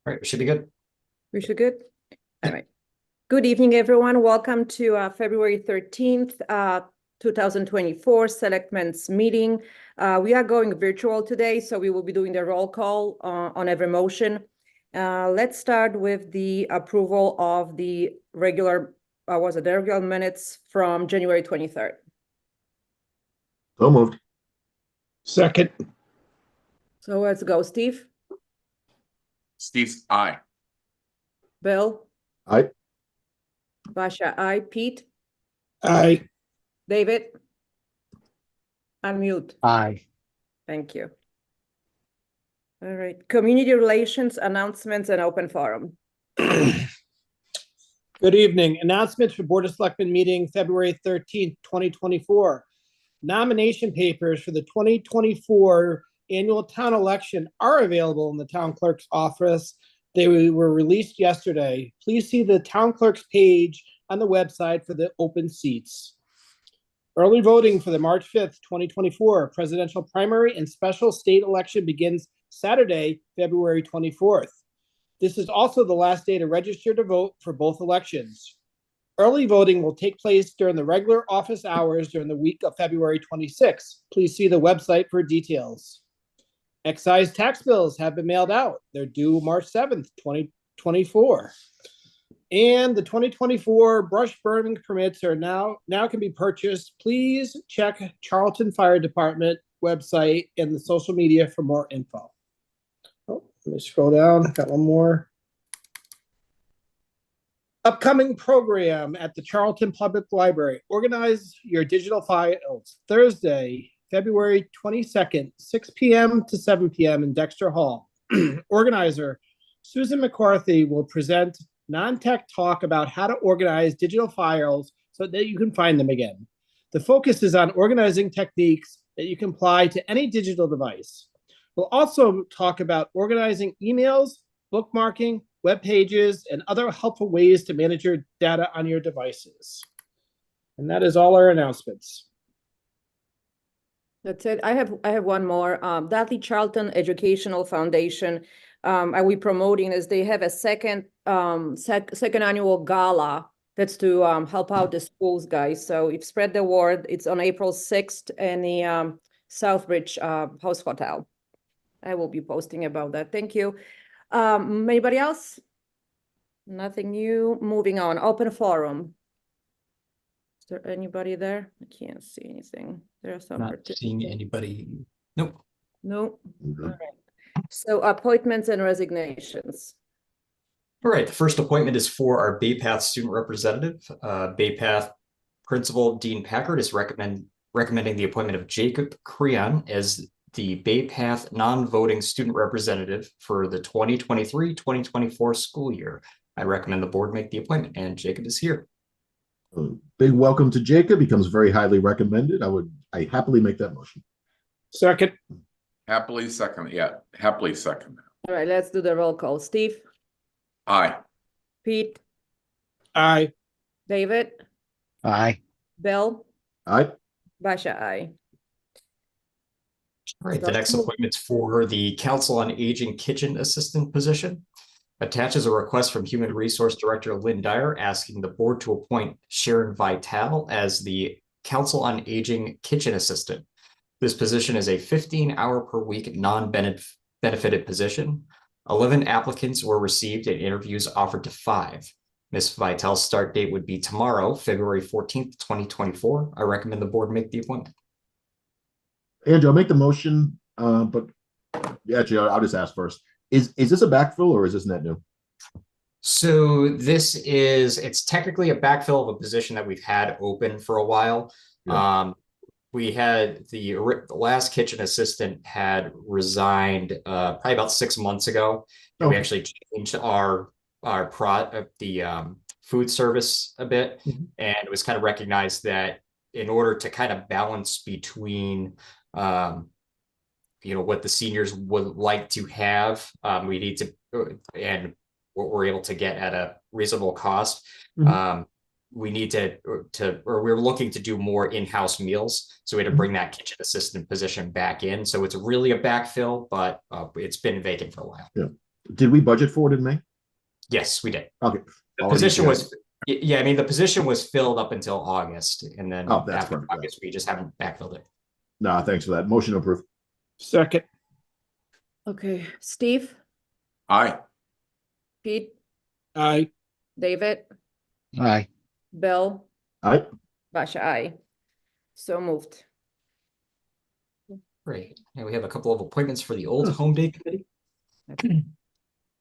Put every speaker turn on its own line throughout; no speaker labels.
All right, we should be good.
We should good. All right. Good evening, everyone. Welcome to February 13th, 2024 Selectmen's meeting. We are going virtual today, so we will be doing the roll call on every motion. Let's start with the approval of the regular, the regular minutes from January 23rd.
So moved.
Second.
So let's go, Steve.
Steve, aye.
Bill.
Aye.
Basha, aye. Pete.
Aye.
David. Unmute.
Aye.
Thank you. All right. Community relations, announcements, and open forum.
Good evening. Announcements for Board of Selectmen meeting February 13th, 2024. Nomination papers for the 2024 annual town election are available in the town clerk's office. They were released yesterday. Please see the town clerk's page on the website for the open seats. Early voting for the March 5th, 2024 presidential primary and special state election begins Saturday, February 24th. This is also the last day to register to vote for both elections. Early voting will take place during the regular office hours during the week of February 26th. Please see the website for details. Excise tax bills have been mailed out. They're due March 7th, 2024. And the 2024 brush burning permits are now can be purchased. Please check Charlton Fire Department website and the social media for more info. Oh, let me scroll down. Got one more. Upcoming program at the Charlton Public Library. Organize your digital files. Thursday, February 22nd, 6 p.m. to 7 p.m. in Dexter Hall. Organizer Susan McCarthy will present non-tech talk about how to organize digital files so that you can find them again. The focus is on organizing techniques that you can apply to any digital device. We'll also talk about organizing emails, bookmarking, web pages, and other helpful ways to manage your data on your devices. And that is all our announcements.
That's it. I have one more. Dudley Charlton Educational Foundation. Are we promoting is they have a second annual gala that's to help out the schools, guys. So if spread the word, it's on April 6th in the Southbridge House Hotel. I will be posting about that. Thank you. Anybody else? Nothing new. Moving on. Open forum. Is there anybody there? I can't see anything. There are some.
Not seeing anybody. Nope.
No. All right. So appointments and resignations.
All right. The first appointment is for our Bay Path student representative. Bay Path Principal Dean Packard is recommending the appointment of Jacob Creon as the Bay Path non-voting student representative for the 2023-2024 school year. I recommend the board make the appointment, and Jacob is here.
Big welcome to Jacob. He comes very highly recommended. I happily make that motion.
Second.
Happily second. Yeah, happily second.
All right, let's do the roll call. Steve?
Aye.
Pete?
Aye.
David?
Aye.
Bill?
Aye.
Basha, aye.
All right, the next appointment's for the Council on Aging kitchen assistant position. Attaches a request from Human Resource Director Lynn Dyer asking the board to appoint Sharon Vitale as the Council on Aging kitchen assistant. This position is a 15-hour per week non-benefited position. 11 applicants were received and interviews offered to 5. Ms. Vitale's start date would be tomorrow, February 14th, 2024. I recommend the board make the appointment.
Andrew, I'll make the motion, but actually, I'll just ask first. Is this a backfill or is this net new?
So it's technically a backfill of a position that we've had open for a while. Yeah. We had the last kitchen assistant had resigned probably about 6 months ago. And we actually changed our food service a bit, and it was kind of recognized that in order to kind of balance between what the seniors would like to have, we need to, and what we're able to get at a reasonable cost. We need or we're looking to do more in-house meals. So we had to bring that kitchen assistant position back in. So it's really a backfill, but it's been vacant for a while.
Yeah. Did we budget for it in May?
Yes, we did.
Okay.
The
All
position
right,
was, yeah, I mean, the position was filled up until August, and then
Oh, that's
after
perfect, yeah.
August, we just haven't backfilled it.
No, thanks for that. Motion to approve.
Second.
Okay, Steve,
Aye.
Pete,
Aye.
David,
Aye.
Bill,
Aye.
Basha, aye. So moved.
Great. And we have a couple of appointments for the Old Home Day Committee.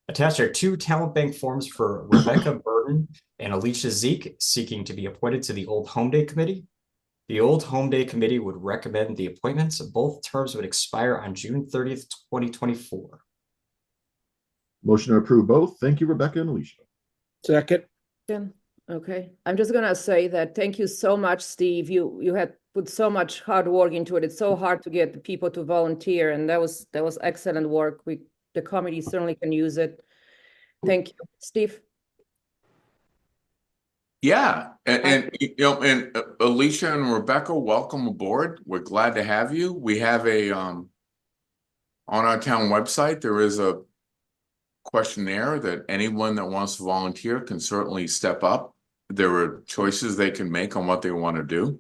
Attached are two talent bank forms for Rebecca Burton and Alicia Zeke seeking to be appointed to the Old Home Day Committee. The Old Home Day Committee would recommend the appointments. Both terms would expire on June 30th, 2024.
Motion to approve both. Thank you, Rebecca and Alicia.
Second.
Okay, I'm just gonna say that thank you so much, Steve. You had put so much hard work into it. It's so hard to get the people to volunteer, and that was excellent work. The committee certainly can use it. Thank you, Steve.
Yeah, and Alicia and Rebecca, welcome aboard. We're glad to have you. We have on our town website, there is a questionnaire that anyone that wants to volunteer can certainly step up. There are choices they can make on what they want to do.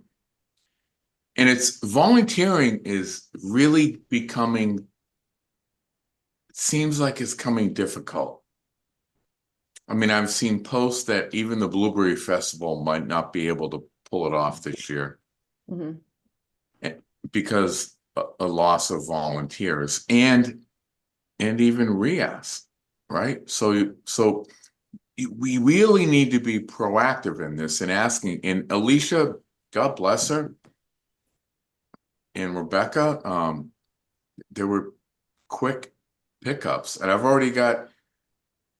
And volunteering is really becoming, it seems like it's coming difficult. I mean, I've seen posts that even the Blueberry Festival might not be able to pull it off this year. Because a loss of volunteers and even RIAS, right? So we really need to be proactive in this and asking. And Alicia, God bless her, and Rebecca, there were quick pickups, and I've already got.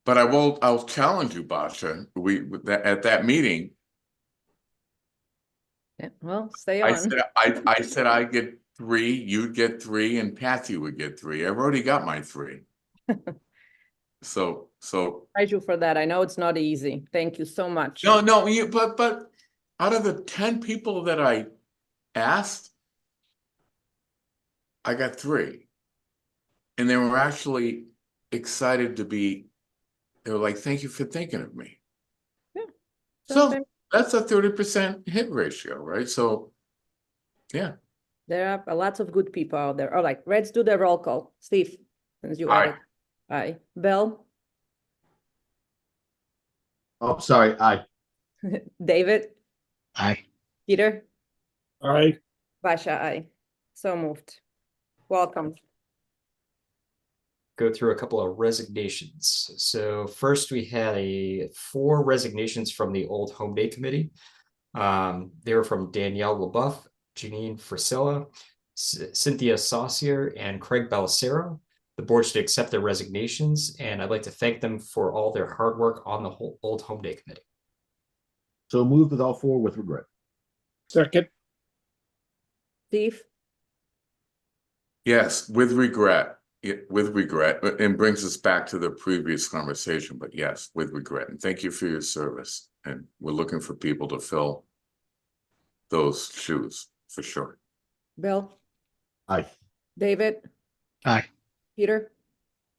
But I'll challenge you, Basha. At that meeting,
Yeah, well, stay on.
I said I'd get 3, you'd get 3, and Patsy would get 3. I've already got my 3. So
Thank you for that. I know it's not easy. Thank you so much.
no, but out of the 10 people that I asked, I got 3, and they were actually excited to be. They were like, "Thank you for thinking of me."
Yeah.
So that's a 30% hit ratio, right? So, yeah.
There are lots of good people out there. All right, let's do the roll call. Steve, since you
Aye.
added. Aye. Bill,
Oh, sorry. Aye.
David,
Aye.
Peter,
Aye.
Basha, aye. So moved. Welcome.
Go through a couple of resignations. So first we had 4 resignations from the Old Home Day Committee. They were from Danielle LaBeouf, Janine Frisilla, Cynthia Saucier, and Craig Balacero. The board should accept their resignations, and I'd like to thank them for all their hard work on the whole Old Home Day Committee.
So moved with all 4 with regret.
Second.
Steve,
Yes, with regret. With regret, and brings us back to the previous conversation, but yes, with regret. And thank you for your service. And we're looking for people to fill those shoes for sure.
Bill,
Aye.
David,
Aye.
Peter,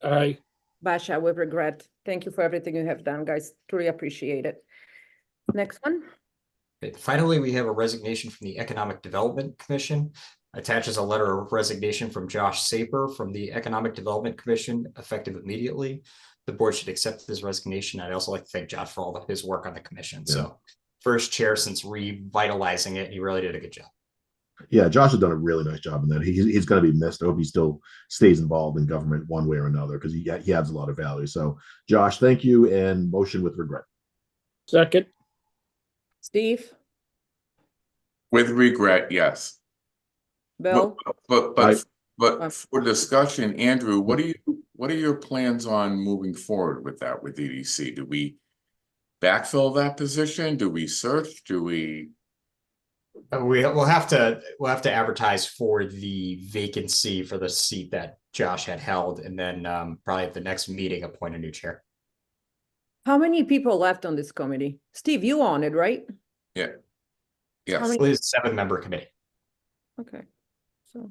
Aye.
Basha, with regret. Thank you for everything you have done, guys. Truly appreciate it. Next one.
Finally, we have a resignation from the Economic Development Commission. Attaches a letter of resignation from Josh Saper from the Economic Development Commission, effective immediately. The board should accept his resignation. I'd also like to thank Josh for all of his work on the commission.
Yeah.
So first chair since revitalizing it, he really did a good job.
Yeah, Josh has done a really nice job in that. He's going to be missed. I hope he still stays involved in government one way or another because he adds a lot of value. So, Josh, thank you, and motion with regret.
Second.
Steve,
With regret, yes.
Bill,
But for discussion, Andrew, what are your plans on moving forward with that with EDC? Do we backfill that position? Do we search? Do we?
We'll have to advertise for the vacancy for the seat that Josh had held, and then probably at the next meeting appoint a new chair.
how many people left on this committee? Steve, you on it, right?
Yeah.
How
Yes.
many-
It's a 7-member committee.
Okay, so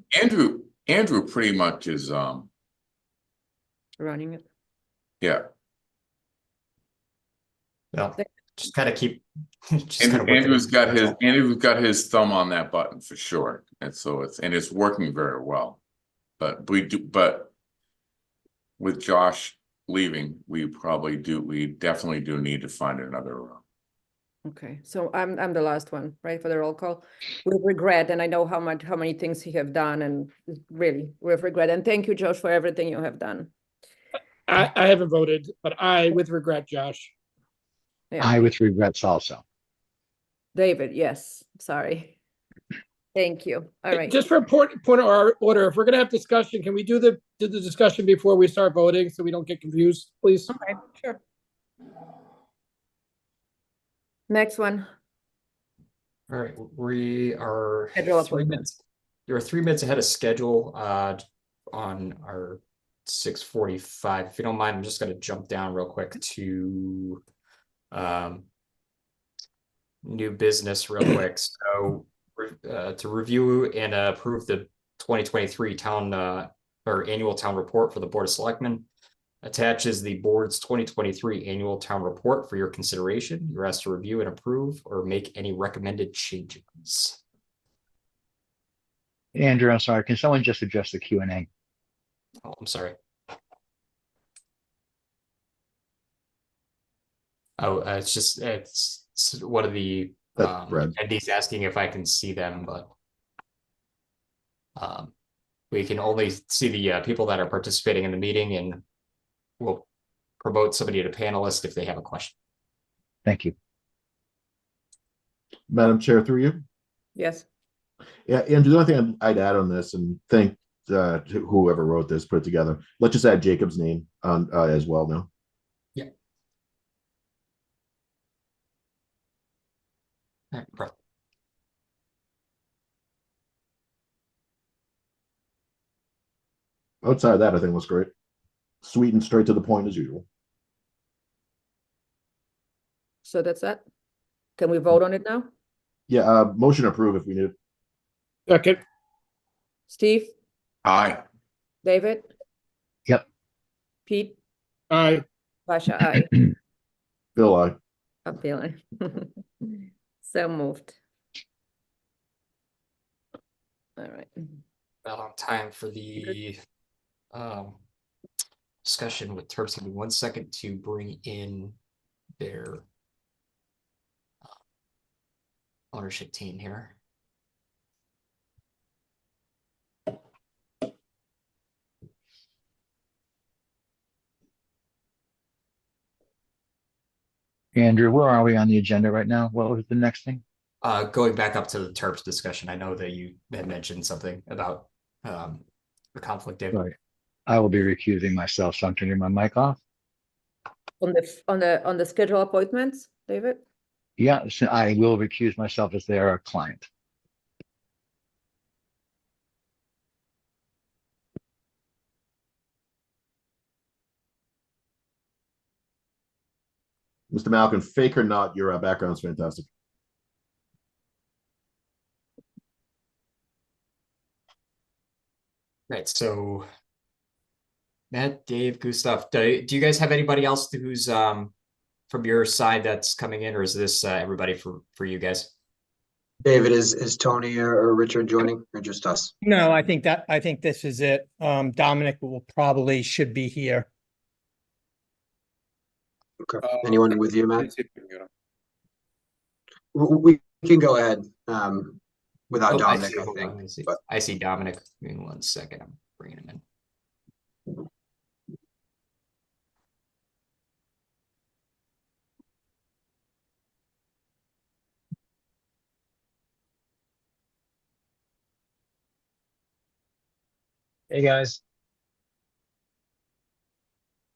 Andrew pretty much is
running it.
Yeah.
Well, just kind of keep. Just kind of
Andrew's got his thumb on that button for sure. And so it's working very well. But with Josh leaving, we definitely do need to find another
Okay, so I'm the last one, right, for the roll call. With regret, and I know how many things you have done, and really with regret. And thank you, Josh, for everything you have done.
I haven't voted, but I, with regret, Josh.
Yeah.
I with regrets also.
David, yes, sorry. Thank you. All right.
Just for point of order, if we're gonna have discussion, can we do the discussion before we start voting so we don't get confused, please?
Okay, sure. Next one.
All right, we are
Schedule
3 minutes. You're 3 minutes ahead of schedule on our 6:45. If you don't mind, I'm just going to jump down real quick to new business real quick. So to review and approve the 2023 town or annual town report for the Board of Selectmen. Attaches the board's 2023 annual town report for your consideration. You're asked to review and approve or make any recommended changes.
Andrew, I'm sorry. Can someone just address the Q&A?
Oh, I'm sorry. Oh, it's one of the attendees asking if I can see them, but we can only see the people that are participating in the meeting, and we'll promote somebody to panelist if they have a question.
Thank you.
Madam Chair, through you.
Yes.
Yeah, Andrew, the only thing I'd add on this, and thank whoever wrote this, put it together. Let's just add Jacob's name on as well now.
Yeah. All right.
Outside of that, I think looks great. Sweet and straight to the point as usual.
So that's that. Can we vote on it now?
Yeah, motion to approve if we need.
Second.
Steve?
Aye.
David?
Yep.
Pete?
Aye.
Basha, aye.
Bill, aye.
I'm feeling. So moved. All right.
About on time for the discussion with Terps. Give me 1 second to bring in their ownership team here.
Andrew, where are we on the agenda right now? What was the next thing?
Going back up to the Terps discussion, I know that you had mentioned something about the conflict, David.
Right. I will be recusing myself, so I'm turning my mic off.
On the schedule appointments, David?
Yeah, so I will recuse myself as they are a client.
Mr. Malcolm, fake or not, your background's fantastic.
Right, so Matt, Dave, Gustav, do you guys have anybody else who's from your side that's coming in, or is this everybody for you guys?
David, is Tony or Richard joining, or just us?
No, I think this is it. Dominic should be here.
Okay. Anyone with you, Matt? We can go ahead without Dominic, I think.
I see Dominic. Give me 1 second. I'm bringing him in.
Hey, guys.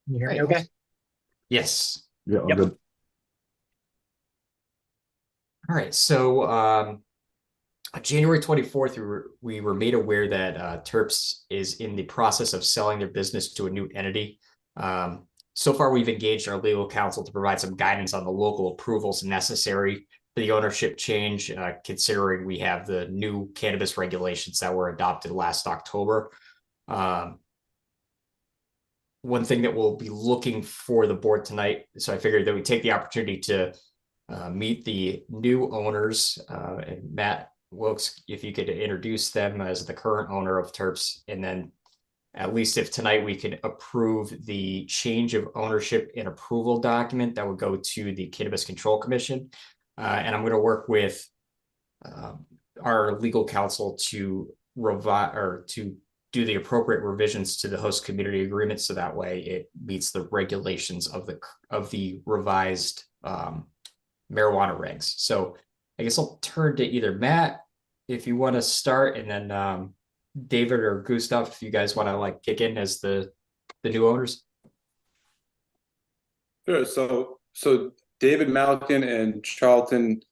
Can you hear me okay?
Yes.
Yeah, all
Yep.
good.
All right, so on January 24th, we were made aware that Terps is in the process of selling their business to a new entity. So far, we've engaged our legal counsel to provide some guidance on the local approvals necessary for the ownership change, considering we have the new cannabis regulations that were adopted last October. one thing that we'll be looking for the board tonight. So I figured that we take the opportunity to meet the new owners. And Matt Wilkes, if you could introduce them as the current owner of Terps, and then at least if tonight we can approve the change of ownership and approval document that would go to the Cannabis Control Commission. And I'm going to work with our legal counsel to revise or to do the appropriate revisions to the host community agreement, so that way it meets the regulations of the revised marijuana regs. So I guess I'll turn to either Matt if you want to start, and then David or Gustav if you guys want to like kick in as the new owners.
Sure. So David Malkin and Charlton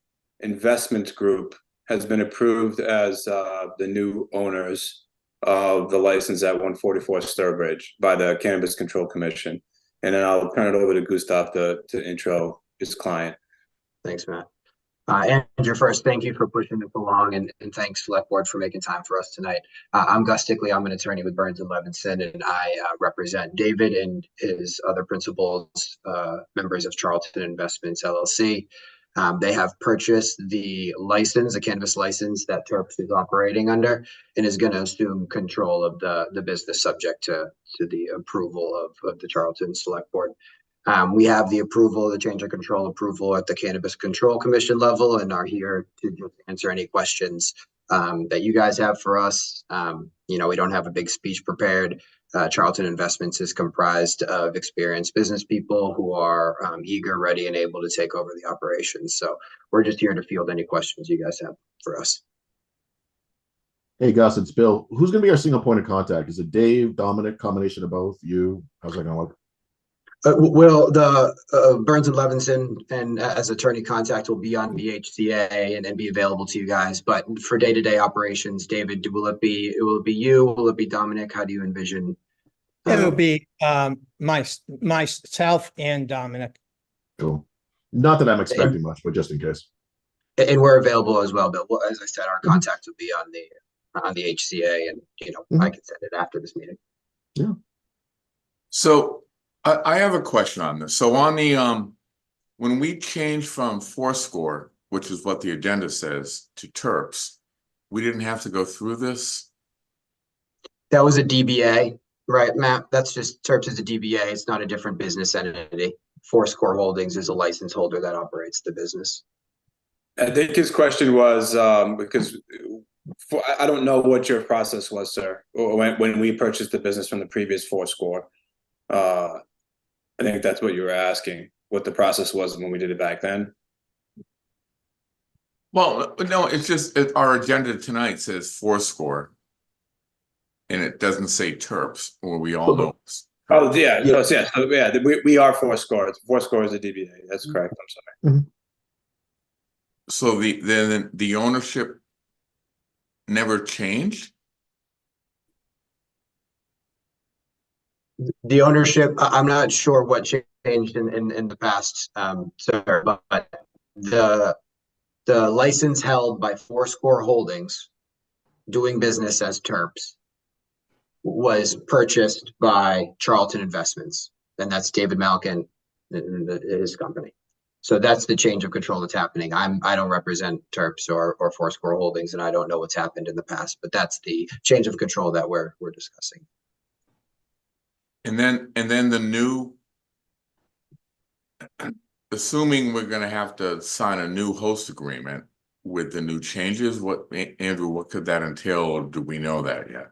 Investment Group has been approved as the new owners of the license at 144 Sturbridge by the Cannabis Control Commission. And then I'll turn it over to Gustav to intro his client.
Thanks, Matt. Andrew, first, thank you for pushing this along, and thanks, Select Board, for making time for us tonight. I'm Gus Stickley. I'm an attorney with Burns & Levinson, and I represent David and his other principals, members of Charlton Investments, LLC. They have purchased the license, a cannabis license that Terps is operating under, and is going to assume control of the business subject to the approval of the Charlton Select Board. We have the approval, the change of control approval at the Cannabis Control Commission level, and are here to just answer any questions that you guys have for us. We don't have a big speech prepared. Charlton Investments is comprised of experienced business people who are eager, ready, and able to take over the operations. So we're just here to field any questions you guys have for us.
Hey, Gus, it's Bill. Who's going to be our single point of contact? Is it Dave, Dominic, combination of both? You? How's that going to look?
Well, the Burns & Levinson and as attorney contact will be on VHCA and be available to you guys. But for day-to-day operations, David, will it be you? Will it be Dominic? How do you envision?
It will be myself and Dominic.
Cool. Not that I'm expecting much, but just in case.
And we're available as well, Bill. Well, as I said, our contact will be on the HCA, and I can send it after this meeting.
Yeah.
So I have a question on this. So on the when we changed from Fourscore, which is what the agenda says, to Terps, we didn't have to go through this.
That was a DBA, right, Matt? That's just Terps is a DBA. It's not a different business entity. Fourscore Holdings is a license holder that operates the business.
I think his question was because I don't know what your process was, sir, when we purchased the business from the previous Fourscore. I think that's what you were asking, what the process was when we did it back then.
Well, no, it's just our agenda tonight says Fourscore, and it doesn't say Terps, or we all know.
Oh yeah, yeah. So, yeah, we are Fourscore. Fourscore is a DBA. That's correct. I'm sorry.
So the ownership never changed?
The ownership, I'm not sure what changed in the past, sir, but the license held by Fourscore Holdings, doing business as Terps, was purchased by Charlton Investments, and that's David Malkin and his company. So that's the change of control that's happening. I don't represent Terps or Fourscore Holdings, and I don't know what's happened in the past, but that's the change of control that we're discussing.
And then the new, assuming we're going to have to sign a new host agreement with the new changes, Andrew, what could that entail, or do we know that yet?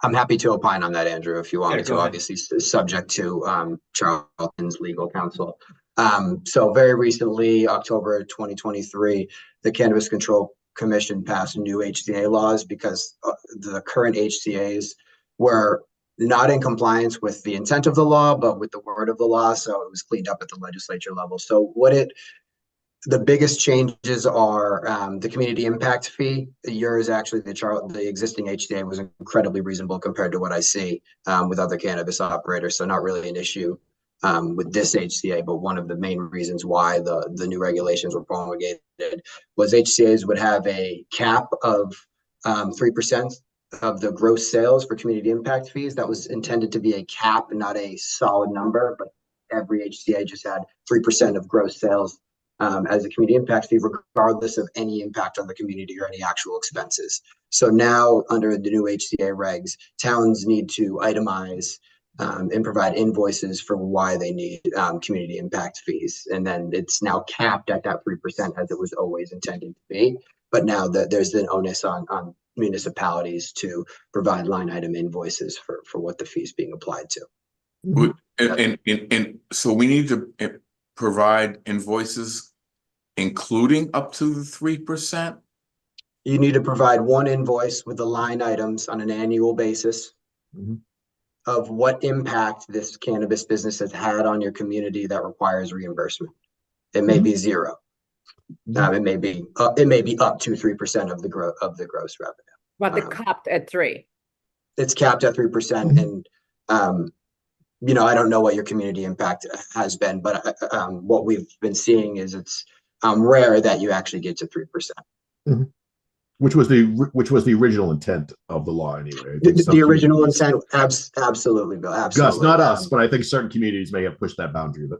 I'm happy to opine on that, Andrew, if you want me to,
go ahead.
obviously subject to Charlton's legal counsel. So very recently, October 2023, the Cannabis Control Commission passed new HCA laws because the current HCAs were not in compliance with the intent of the law, but with the word of the law. So it was cleaned up at the legislature level. So the biggest changes are the community impact fee. Yours, actually, the existing HCA was incredibly reasonable compared to what I see with other cannabis operators. So not really an issue with this HCA, but one of the main reasons why the new regulations were promulgated was HCAs would have a cap of 3% of the gross sales for community impact fees. That was intended to be a cap and not a solid number, but every HCA just had 3% of gross sales as a community impact fee, regardless of any impact on the community or any actual expenses. So now, under the new HCA regs, towns need to itemize and provide invoices for why they need community impact fees. And then it's now capped at that 3% as it was always intended to be. But now there's an onus on municipalities to provide line item invoices for what the fee is being applied to.
And so we need to provide invoices including up to the 3%?
You need to provide one invoice with the line items on an annual basis of what impact this cannabis business has had on your community that requires reimbursement. It may be zero. It may be up to 3% of the gross revenue.
But they're capped at 3.
It's capped at 3%, and I don't know what your community impact has been, but what we've been seeing is it's rare that you actually get to 3%.
Which was the original intent of the law anyway.
The original intent, absolutely, Bill. Absolutely.
Gus, not us, but I think certain communities may have pushed that boundary. But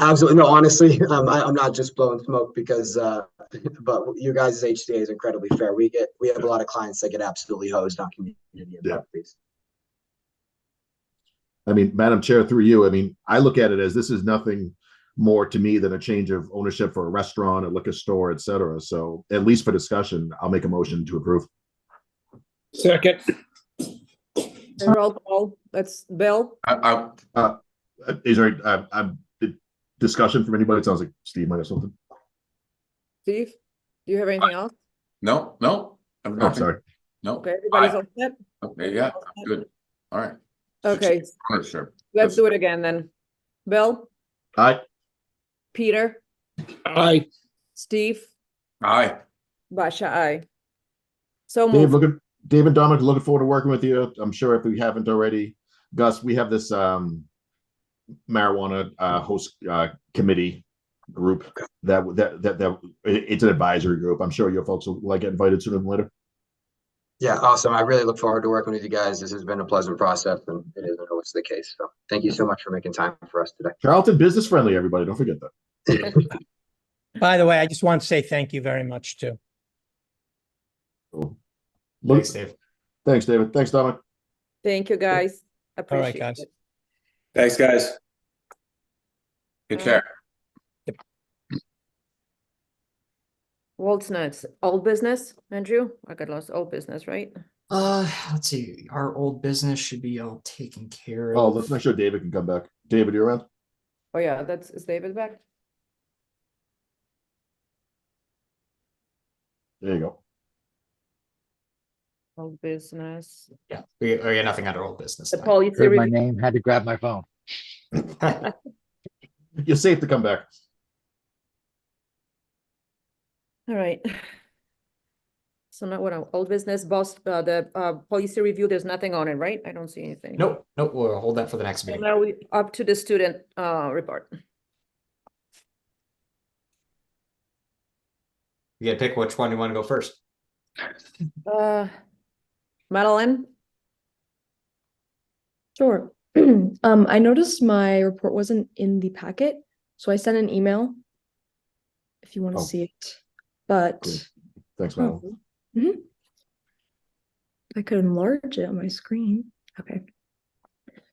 absolutely, no. Honestly, I'm not just blowing smoke because, but you guys' HCA is incredibly fair. We have a lot of clients that get absolutely hosed on community impact fees.
I mean, Madam Chair, through you, I mean, I look at it as this is nothing more to me than a change of ownership for a restaurant, a liquor store, etc. So at least for discussion, I'll make a motion to approve.
Second.
Roll call. That's Bill.
Is there discussion from anybody? It sounds like Steve might have something.
Steve, do you have anything else?
No. I'm
Oh, sorry.
No.
Okay, everybody's all set?
Okay, yeah, good. All right.
Okay,
Ownership.
let's do it again then. Bill,
Aye.
Peter,
Aye.
Steve,
Aye.
Basha, aye. So
Dave,
moved.
David, Dominic, looking forward to working with you. I'm sure if we haven't already, Gus, we have this marijuana host committee group that it's an advisory group. I'm sure your folks will get invited sooner than later.
Yeah, awesome. I really look forward to working with you guys. This has been a pleasant process, and it isn't always the case. So thank you so much for making time for us today.
Charlton, business friendly, everybody. Don't forget that.
By the way, I just want to say thank you very much too.
Cool.
Thanks, Dave.
Thanks, David. Thanks, Dominic.
Thank you, guys.
All right,
Appreciate
guys.
it.
Thanks, guys.
Take care.
What's next? Old business, Andrew? I got lost. Old business, right?
Let's see. Our old business should be all taken care of.
Oh, let's make sure David can come back. David, you around?
Oh yeah, is David back?
There you go.
Old business.
Yeah, we got nothing under old business.
The
tonight.
policy
Heard my
review.
name, had to grab my phone.
You're safe to come back.
All right. So now what, old business, boss, the policy review, there's nothing on it, right? I don't see anything.
Nope, we'll hold that for the next
So
meeting.
now we up to the student report.
You gotta pick which one you want to go first.
Madeline?
Sure. I noticed my report wasn't in the packet, so I sent an email if you want to
Oh.
see it. But
Cool. Thanks, Madeline.
I could enlarge it on my screen. Okay.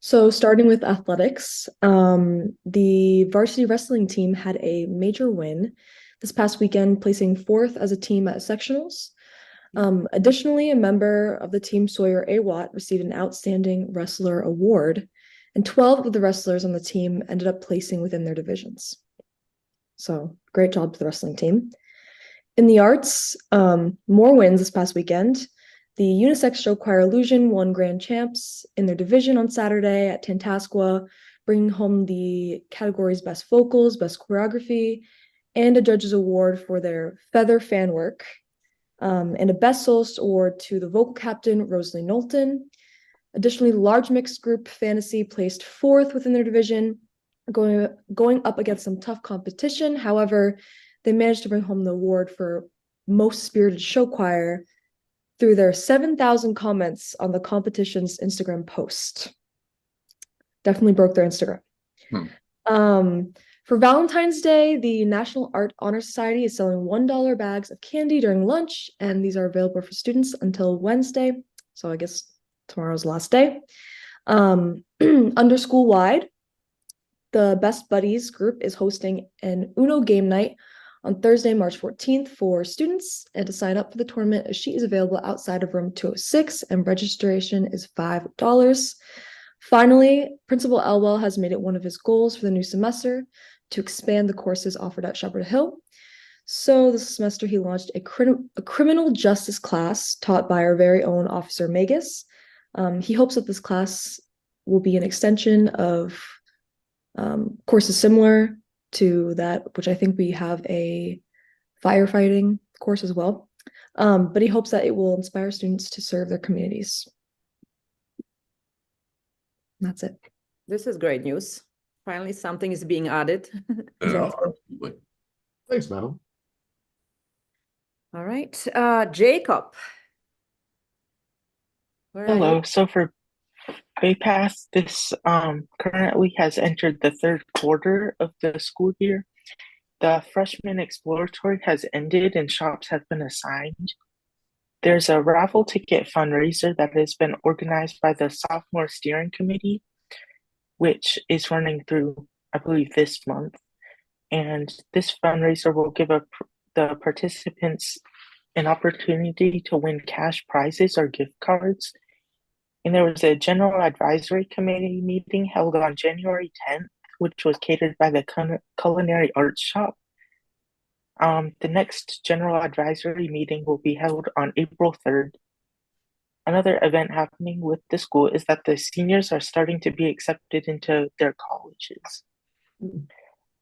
So starting with athletics, the varsity wrestling team had a major win this past weekend, placing 4th as a team at sectionals. Additionally, a member of the team, Sawyer A. Watt, received an Outstanding Wrestler Award, and 12 of the wrestlers on the team ended up placing within their divisions. So great job to the wrestling team. In the arts, more wins this past weekend. The unisex show choir Illusion won grand champs in their division on Saturday at Tantascwa, bringing home the categories Best Vocals, Best Choreography, and a judge's award for their feather fan work. And a Best Soloist award to the vocal captain, Rosalie Knowlton. Additionally, large mixed group Fantasy placed 4th within their division, going up against some tough competition. However, they managed to bring home the award for most spirited show choir through their 7,000 comments on the competition's Instagram post. Definitely broke their Instagram. For Valentine's Day, the National Art Honor Society is selling $1 bags of candy during lunch, and these are available for students until Wednesday. So I guess tomorrow's the last day. Under school-wide, the Best Buddies group is hosting an Uno game night on Thursday, March 14th for students. And to sign up for the tournament, a sheet is available outside of room 206, and registration is $5. Finally, Principal Elwell has made it one of his goals for the new semester to expand the courses offered at Shepherd Hill. So this semester, he launched a criminal justice class taught by our very own Officer Magus. He hopes that this class will be an extension of courses similar to that, which I think we have a firefighting course as well. But he hopes that it will inspire students to serve their communities. That's it.
This is great news. Finally, something is being added.
Absolutely.
Thanks, madam.
All right, Jacob. Where are
Hello.
you?
So for PayPass, this currently has entered the third quarter of the school year. The freshman exploratory has ended and shops have been assigned. There's a raffle ticket fundraiser that has been organized by the sophomore steering committee, which is running through, I believe, this month. And this fundraiser will give the participants an opportunity to win cash prizes or gift cards. And there was a general advisory committee meeting held on January 10th, which was catered by the Culinary Arts Shop. The next general advisory meeting will be held on April 3rd. Another event happening with the school is that the seniors are starting to be accepted into their colleges.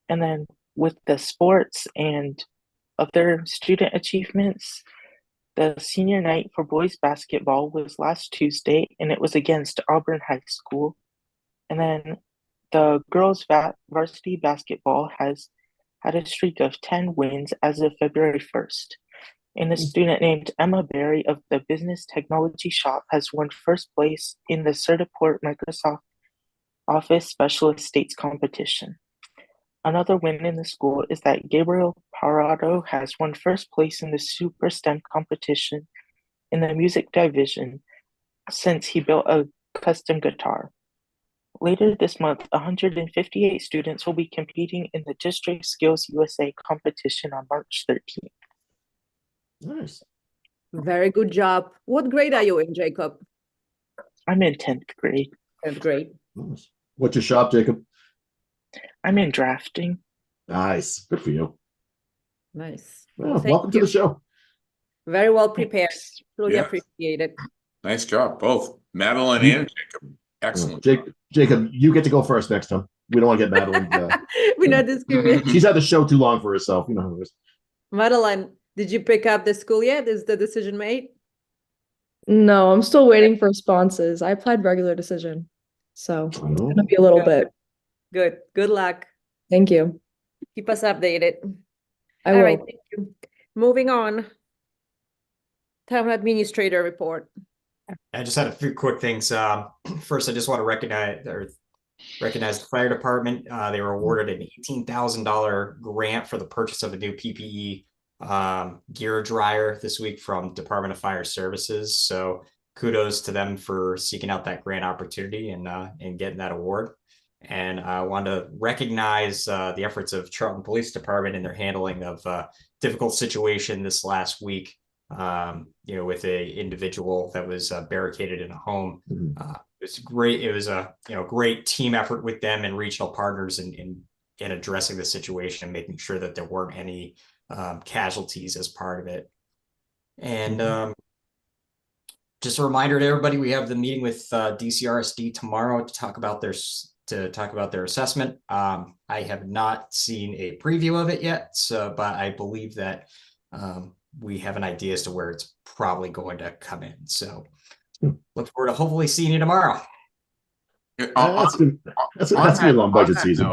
And then with the sports and other student achievements, the senior night for boys basketball was last Tuesday, and it was against Auburn High School. And then the girls varsity basketball has had a streak of 10 wins as of February 1st. And a student named Emma Berry of the Business Technology Shop has won first place in the Certiport Microsoft Office Specialist States competition. Another win in the school is that Gabriel Parado has won first place in the Super STEM competition in the music division since he built a custom guitar. Later this month, 158 students will be competing in the District Skills USA competition on March 13th.
Nice.
Very good job. What grade are you in, Jacob?
I'm in 10th grade.
10th grade.
Nice. What's your shop, Jacob?
I'm in drafting.
Nice. Good for you.
Nice.
Well,
Thank
welcome to
you.
the show.
Very well prepared.
Thanks.
Truly
Yeah.
appreciate it.
Nice job, both Madeline and Jacob. Excellent.
Jacob, you get to go first next time. We don't want to get Madeline.
We're not discriminating.
She's had the show too long for herself. You know how it is.
Madeline, did you pick up the school yet? Is the decision made?
No, I'm still waiting for responses. I applied regular decision. So it's gonna be a little bit.
Good. Good luck.
Thank you.
Keep us updated.
I
All
will.
right, thank you. Moving on. Town administrator report.
I just had a few quick things. First, I just want to recognize the fire department. They were awarded an $18,000 grant for the purchase of a new PPE gear dryer this week from Department of Fire Services. So kudos to them for seeking out that grant opportunity and getting that award. And I want to recognize the efforts of Charlton Police Department in their handling of difficult situation this last week. With a individual that was barricaded in a home. It was great. It was a great team effort with them and regional partners in addressing the situation, making sure that there weren't any casualties as part of it. And just a reminder to everybody, we have the meeting with DCRSD tomorrow to talk about their assessment. I have not seen a preview of it yet, but I believe that we have an idea as to where it's probably going to come in. So look forward to hopefully seeing you tomorrow.
That's gonna be a long budget season.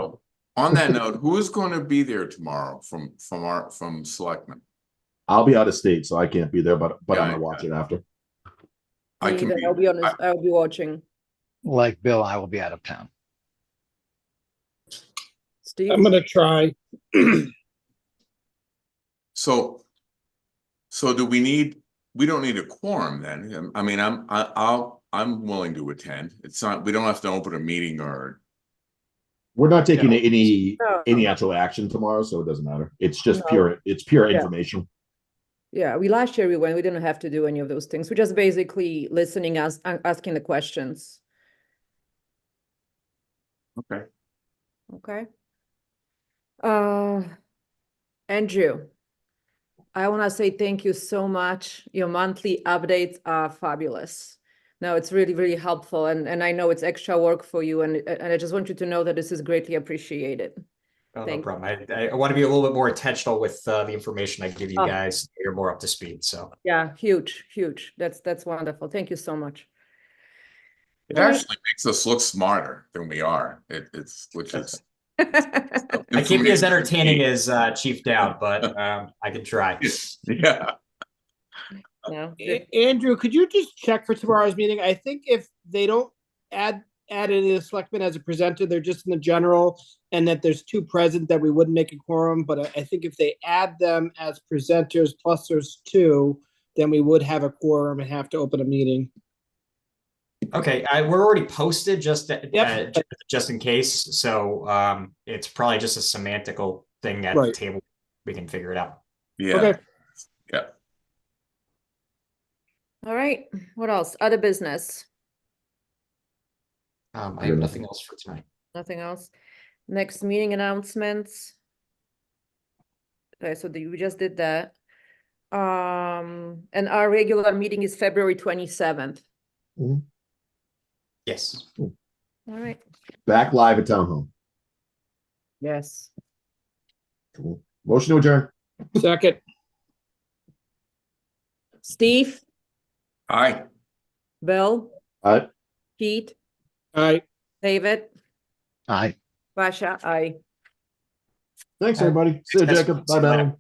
On that note, who's going to be there tomorrow from Selectmen?
I'll be out of state, so I can't be there, but I'm
Yeah,
gonna watch it after.
I
Me
can
either.
be,
I'll be honest, I'll be watching.
Like Bill, I will be out of town.
Steve?
I'm gonna try.
so do we don't need a quorum then? I mean, I'm willing to attend. It's not, we don't have to open a meeting or,
We're not taking
No.
any actual action tomorrow, so it doesn't matter. It's just
No.
pure
Yeah.
information.
Yeah, last year we went, we didn't have to do any of those things. We're just basically listening, asking the questions.
okay.
Okay. Andrew, I want to say thank you so much. Your monthly updates are fabulous. No, it's really, really helpful. And I know it's extra work for you. And I just want you to know that this is greatly appreciated.
Oh, no
Thank you.
problem. I want to be a little bit more intentional with the information I give you
Oh.
guys. So you're more up to speed. So
Yeah, huge, huge. That's wonderful. Thank you so much.
It
All right.
actually makes us look smarter than we are. It's which is
I can't be as entertaining as Chief Dowd, but I can try.
Yeah.
No,
Andrew, could you just check for tomorrow's meeting? I think if they don't add any of the selectmen as a presenter, they're just in the general, and that there's 2 present, that we wouldn't make a quorum. But I think if they add them as presenters plus there's 2, then we would have a quorum and have to open a meeting.
Okay, we're already posted just
Yep.
just in case. So it's probably just a semantical thing at the
Right.
table. We can figure it out.
Yeah.
Okay.
Yeah.
All right. What else? Other business?
I have nothing else for tonight.
Nothing else. Next meeting announcements. Okay, so we just did that. And our regular meeting is February 27th.
Yes.
All right.
Back live at Town Hall.
Yes.
Cool. Motion to adjourn.
Second.
Steve,
Aye.
Bill,
All right.
Pete,
All right.
David,
Aye.
Basha, aye.
Thanks, everybody. See you,
Thanks, guys.
Jacob. Bye,
See you later.
Madeline.